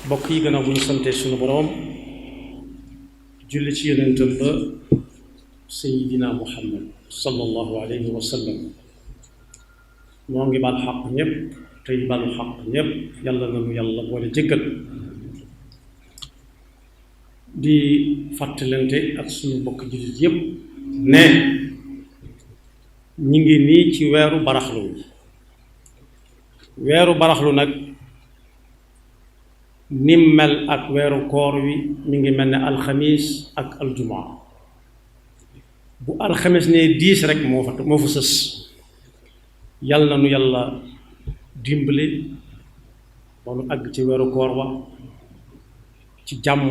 bokk yi gannaaw bu ñu sante suñu boroom julli ci yonentam ba sayidina muhammad sallallahu alayhi wa sallam moo ngi baal xaq ñépp tey balu xaq ñépp yàlla na nu yàlla boole jéggal di fàttalante ak suñu bokk jullit yépp ne ñi ngi nii ci weeru baraxlu nag nim mel ak weeru koor wi mi ngi mel ne alxamis ak aljumaa bu alxamis ne 10 rek moo fa sës yàlla na nu yàlla dimbali ba nu àgg ci weeru koor wa ci jàmm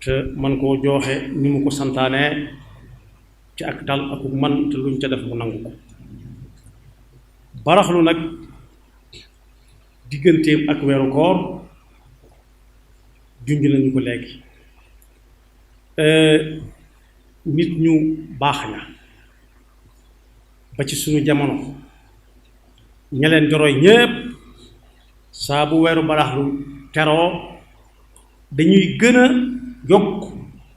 te man koo jooxe ni mu ko santaane ci ak dal ak man te luñ ca def mu nangu ko baraxlu nag digganteem ak weeru koor junj nañu ko léegi nit ñu baax ña ba ci suñu jamono ña leen joroy ñépp saa bu weeru baraxlu teroo dañuy gën a yokk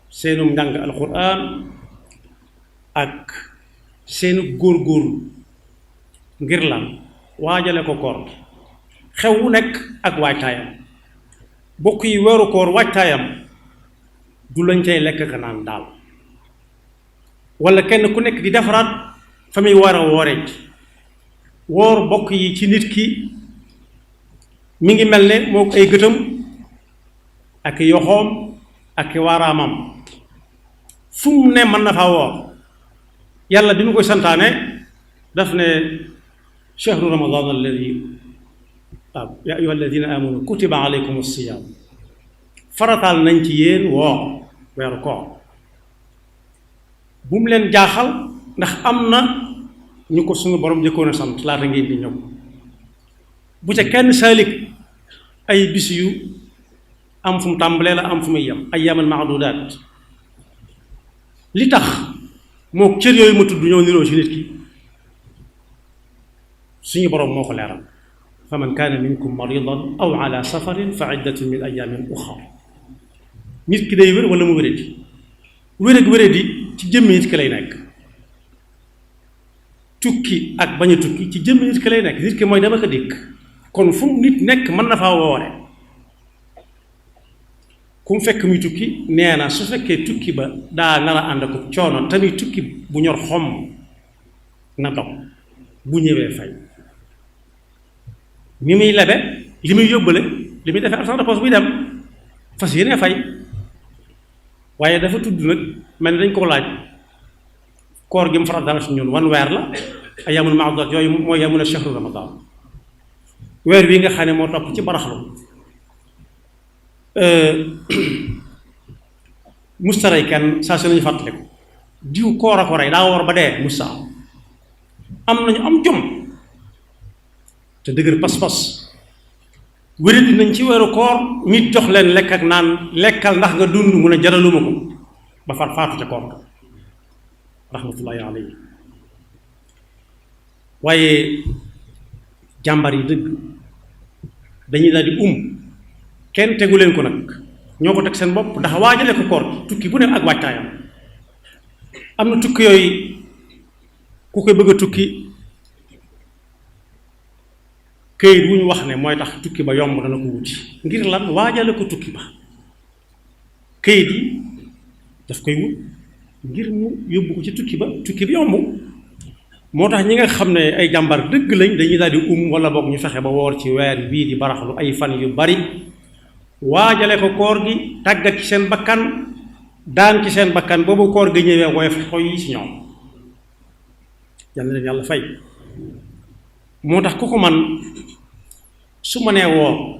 seenum njàng alxuraan ak seenu góorgóorlu ngir lan waajale ko koor xew wu nekk ak waajtaayam bokk yi weeru koor waajtaayam du lañ cay lekk ka naan daal wala kenn ku nekk di defaraat fa muy war a wooree woor bokk yi ci nit ki mi ngi mel ne moo ay gëtam ak yoxoom ak waaraamam fu mu ne mën na faa woor yàlla bi mu koy santaane daf ne chahru ramadan alladi ya ayuha alladina amanu kutiba alaykum as-siyam farataal nañ ci yéen woor weeru koor bu mu leen jaaxal ndax am na ñu ko suñu borom jëkkoon a sant laata ngeen di ñëw bu ca kenn saalik ay bis yu am fu mu tàmbalee la am fu muy yem ayyaaman maadudaat li tax moo cër yooyu ma tudd ñoo niroo ci nit ki suñu borom moo ko leeral fa man kaana minkum maridan aw ala safarin fa iddatun min ayaamin uxar nit ki day wér wala mu wéradi wéradi ci jëmmi nit ki lay nekk tukki ak bañ a tukki ci jëmmi nit ki lay nekk nit ki mooy dama ko dikk kon fu nit nekk mën na faa woore ku mu fekk muy tukki nee na su fekkee tukki ba daa nar a ànd ak coono tamit tukki bu ñor xomm na dog bu ñëwee fay ni muy lebe li muy yóbbale li muy defee absence de poste buy dem fas yéene fay waaye dafa tudd nag mel ni dañ ko laaj koor gi mu faral dara si ñun wan weer la ayyaamul ma'duudaat yooyu mooy yamuna shahru ramadan weer wi nga xam ne moo topp ci baraxlu musta rey kenn saa su nañu fàttali ko diw koor a ko rey daa woor ba dee musta am nañu am jom te dëgër pas-pas wéradi nañ ci weeru koor nit jox leen lekk ak naan lekkal ndax nga dund mun a jaraluma ko ba far faatu ca koor ga rahmatullahi alayhi waaye jàmbar yi dëgg dañuy daal di kenn tegu leen ko nag ñoo ko teg seen bopp ndax waajale ko koor tukki bu ne ak waajtaayam am na tukki yooyu ku koy bëgg a tukki këyit wu ñu wax ne mooy tax tukki ba yomb dana ko wuti ngir lan waajale ko tukki ba këyit yi daf koy wut ngir mu yóbbu ko ci tukki bi yomb moo tax ñi nga xam ne ay jàmbar dëgg lañ dañuy daal di wala boog ñu fexe ba woor ci weer bii di baraxlu ay fan yu bari waajale ko koor gi tàggat ci seen bakkan daan ci seen bakkan boobu koor gi ñëwee woyof xoy yi ci ñoom yal na leen yàlla fay moo tax ku ko man su mënee woor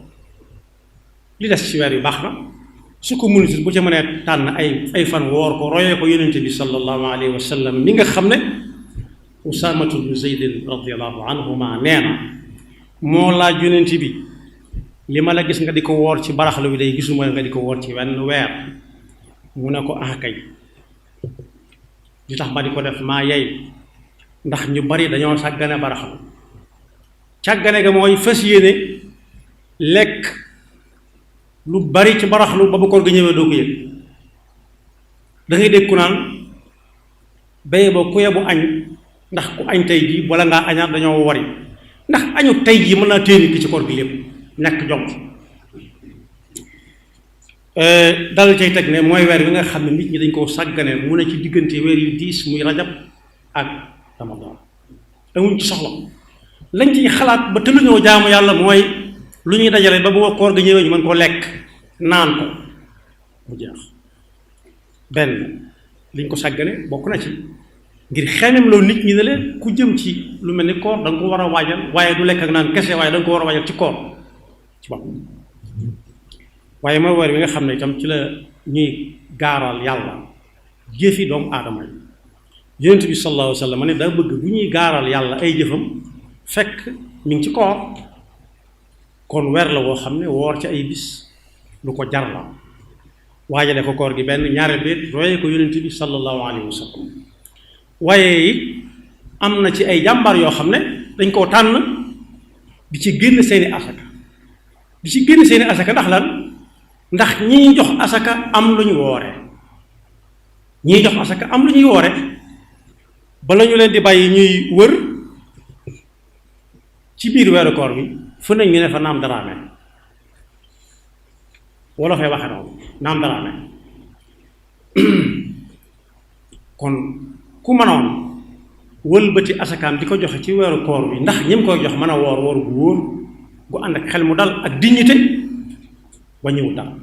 li des ci weer yu baax na su ko mënutul bu ca mënee tànn ay fan woor ko royee ko yonente bi sallallahu alayhi wa sallam mi nga xam ne usaamatu bnu zeydin radiallahu anhuma nee na moo laaj yonente bi li ma la gis nga di ko woor ci baraxlu bi day gisuma nga di ko woor ci wenn weer mu ne ko kay li tax ma di ko def maa yey ndax ñu bari dañoo sàggane baraxlu càggane ga mooy fas yéene lekk lu bari ci baraxlu ba bu koor gi ñëwee doo ko yëg da ngay dégg ku naan béye ba ku yebu añ ndax ku añ tey jii wala ngaa añaat dañoo wari ndax añu tey jii mën naa téye ki ci koor gi lépp ñàkk jom dal cay teg ne mooy weer wi nga xam ne nit ñi dañ koo sàggane mu ne ci diggante weer yu diis muy rajab ak ramadan amuñ ci soxla lañ ciy xalaat ba tëluñoo jaamu yàlla mooy lu ñuy dajale ba bu koor ga ñëwee ñu mën koo lekk naan ko mu jeex benn liñ ko sàggane bokk na ci ngir xemem loolu nit ñi ne leen ku jëm ci lu mel ni koor da nga ko war a waajal waaye du lekk ak naan kese waaye da nga ko war a waajal ci koor ci bopp waaye mooy weer bi nga xam ne itam ci la ñuy gaaral yàlla jëfi doomu aadama yi yonent bi sallallahu alayhi wa sallam ne daa bëgg bu ñuy gaaral yàlla ay jëfam fekk mi ngi ci koor kon weer la woo xam ne woor ci ay bis lu ko jar la waajale ko koor gi benn ñaareel bi royee ko yonent bi sallallahu alayhi wa sallam waaye it am na ci ay jàmbaar yoo xam ne dañ koo tànn di ci génn seeni asaka di ci génn seeni asaka ndax lan ndax ñiy jox asaka am lu ñu woore ñiy jox asaka am lu ñuy woore bala ñu leen di bàyyi ñuy wër ci biir weeru koor bi fu nañ ñu ne fa naam daraame wala fay waxe noonu naam daraame kon ku mënoon wëlbati asakaam di ko joxe ci weeru koor bi ndax ñim koy jox mën a woor woor gu wóor gu ànd ak xel mu dal ak dignité wàññiwul dara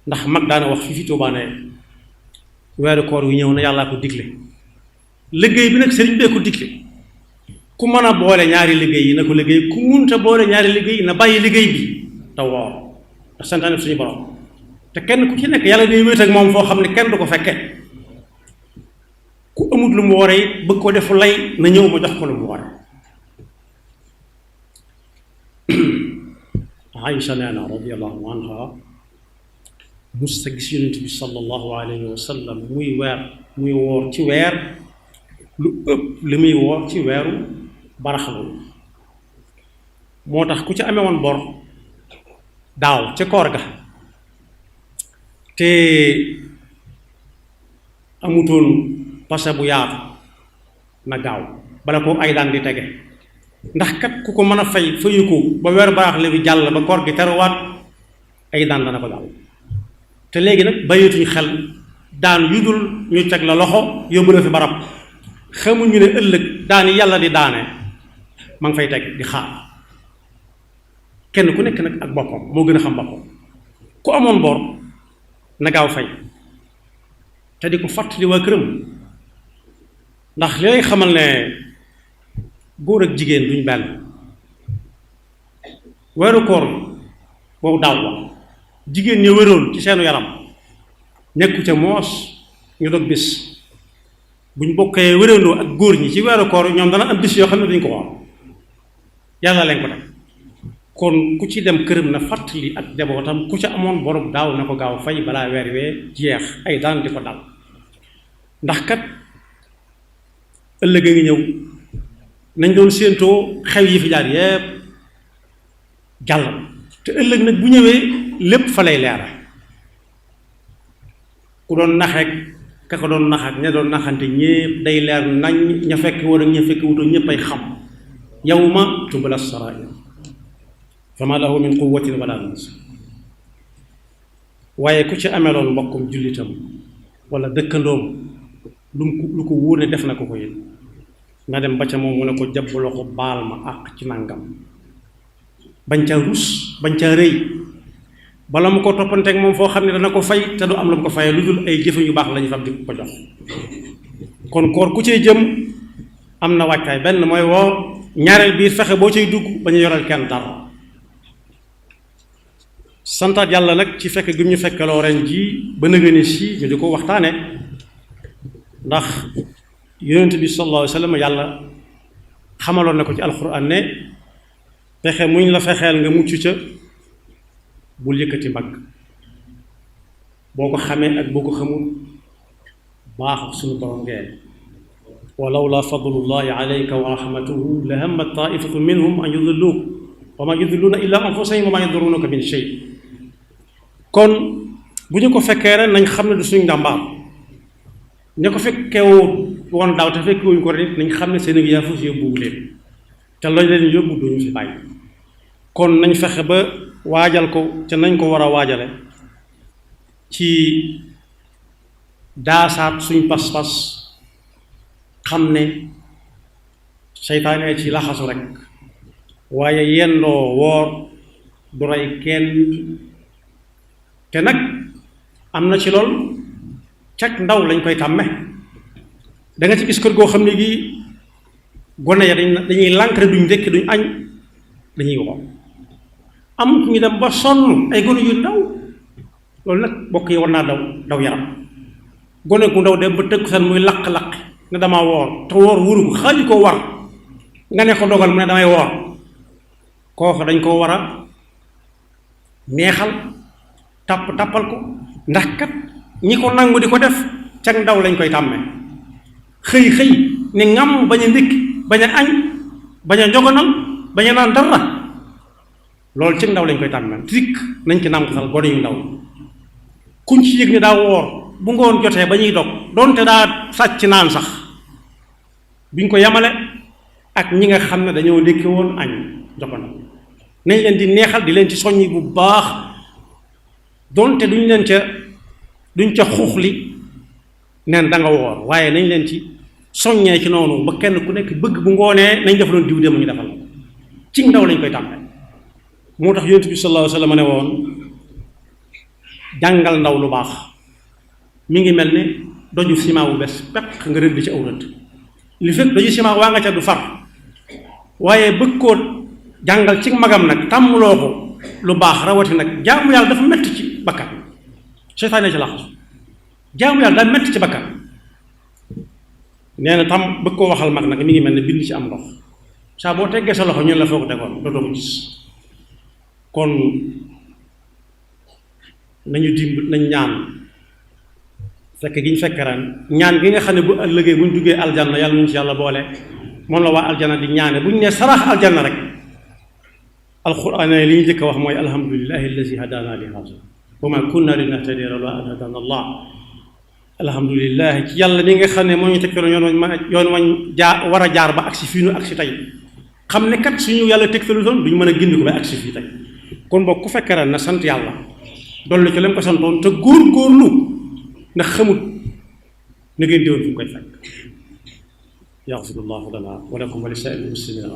ndax mag daana wax fi Tuubaa ne weeru koor wi ñëw na yàllaa ko digle liggéey bi nag sëriñ bee ko digle ku mën a boole ñaari liggéey yi na ko liggéey ku munta boole ñaari liggéey yi na bàyyi liggéey bi te woor ndax santaane suñu borom te kenn ku ci nekk yàlla day wéet ak moom foo xam ne kenn du ko fekke ku amut lu mu woore it bëgg ko defu lay na ñëw ma jox ko lu mu woore Aïcha nee na radiyallahu anha mus sa gis yonent bi sallallahu alayhi wa sallam muy woor ci weer lu ëpp li muy woor ci weeru baraxlu moo tax ku ci amee woon bor daaw ca koor ga te amutoon pase bu yaatu na gaaw bala ko ay daan di tege ndax kat ku ko mën a fayu ko ba weeru baraxlu bi jàll ba koor gi teruwaat ay daan dana ko gaaw te léegi nag bàyyituñu xel daan yu dul ñu teg la loxo yóbbu la fi barab xamuñu ne ëllëg daan yi yàlla di daane ma ngi fay teg di xaar kenn ku nekk nag ak boppam moo gën a xam boppam ku amoon bor na gaaw fay te di ko fàttali waa këram ndax li lay xamal ne góor ak jigéen duñ benn weeru koor boobu daaw la jigéen ñi wéroon ci seenu yaram nekku ca moos ñu dog bis buñ bokkee wéréndoo ak góor ñi ci weeru koor ñoom dana am bis yoo xam ne duñ ko woor yàlla leen ko teg kon ku ci dem këram na fàttali ak njabootam ku ca amoon borom daaw na ko gaaw fay balaa weer wee jeex ay daan di ko dal ndax kat ëllëg a ngi ñëw nañ doon séentoo xew yi fi jaar yépp jàll te ëllëg nag bu ñëwee lépp fa lay leera ku doon naxeek ka ko doon nax ak ña doon naxante ñépp day leer nañ ña fekk woon ak ña fekk wutoo ñépp ay xam yawma tubla sarair fama lahu min quwwatin wala nasir waaye ku ci ameloon mbokkum jullitam wala dëkkandoom lu ko wóor ne def na ko ko yéen nga dem ba ca moom mu ne ko jàpp loxo baal ma àq ci nangam bañ ca rus bañ ca rëy bala mu ko toppanteeg moom foo xam ne dana ko fay te du am lu mu ko fayee lu dul ay jëfe yu baax la ñu fam di ko jox kon koor ku cay jëm am na waajtaay benn mooy woor ñaareel biir fexe boo cay dugg ba ñu yoral kenn dara santaat yàlla nag ci fekk gi ñu fekkaloo ren ji ba nëgëni si ñu di ko waxtaane ndax yonent bi sallallahu alayhi wa sallam yàlla xamaloon na ko ci alxuraan ne fexe muñ la fexeel nga mucc ca bul yëkkati mbagg boo ko xamee ak boo ko xamul baax suñu borom ngeen walawla fadlullahi alayka wa rahmatuhu la hammat ta'ifatun minhum an yudilluuk wa ma yudilluuna illa anfusahum wa ma yadurruunaka min shay kon bu ñu ko fekkee rek nañ xam ne du suñu njàmbaar ña ko fekkee woon daaw te fekkee wuñ ko rek nañ xam ne seen yaafus yóbbuwu leen te loolu leen yóbbu duñu fi bàyyi kon nañ fexe ba waajal ko te nañ ko war a waajale ci daasaat suñ pas-pas xam ne seytaane ci laxasu rek waaye yendoo woor du rey kenn te nag am na ci lool cag ndaw lañ koy tàmme da nga ci gis kër goo xam ne gi gone ya dañuy lànk rek duñ ndékki duñ añ dañuy woor am ñu dem ba sonn ay gone yu ndaw loolu nag bokk yi war naa daw yaram gone gu ndaw dem ba tëgg san muy laq-laq ne dama woor te woor wuru ko xaaju ko war nga ne ko dogal mu ne damay woor kooku dañ koo war a neexal tappal ko ndax kat ñi ko nangu di ko def cag ndaw lañ koy tàmmee xëy ne ngam bañ a ndékki bañ a añ bañ a njogonal bañ a naan dara loolu cag ndaw lañ koy tàmmee tikk nañ ci nàmpatal gone yu ndaw kuñ ci yëg ne daa woor bu ngoon jotee ba ñuy dog doonte daa sàcc naan sax biñ ko yamale ak ñi nga xam ne dañoo ndékki woon añ njogonal nañ leen di neexal di leen ci soññi bu baax doonte duñ ca xuuxli neen da nga woor waaye nañ leen ci soññee ci noonu ba kenn ku nekk bëgg bu ngoonee nañ def loon diw dem ñu defal ci ndaw lañ koy tàmbale moo tax yonent bi sallallahu alayhi wa sallam ne woon jàngal ndaw lu baax mi ngi mel ni doju ciment bu bees peq nga rëdd ci aw rëdd li fekk doju ciment waa nga ca du far waaye bëgg koo jàngal ci magam nag tàmmuloo ko lu baax rawati nag jaamu yàlla dafa metti ci bakkan seytaane ci laxasu jaamu yàlla daa metti ci bakkan nee na tam bëgg koo waxal mag nag mi ngi mel ne bind ci am ndox saa boo teggee sa loxo ñun la foo ko tegoon dootoo ko gis kon nañu nañ ñaan fekk gi ñu fekk ren ñaan gi nga xam ne bu ëllëgee bu ñu duggee aljanna yàlla nañu ci yàlla boole moom la waa aljanna di ñaane bu ñu nee sarax aljanna rek alquran li ñu jëkk a wax mooy alhamdulillahi allazi hadana li hada wa ma kunna linahtadiya lawla an hadana allah alhamdulilah ci yàlla mi nga xam ne moo ñu tegtaloon yoon wañ war a jaar ba agsi fii nu agsi tey xam ne kat suñu yàlla tegtalu doon duñu mën a gindi ko ba agsi fii tey kon boog ku fekkee ren na sant yàlla dolli ci leen ko santoon te góorgóorlu ndax xamut na ngeen déwoon fu ñu koy fekk yaxfirullahu lana wa lakum wa li saa'iril muslimina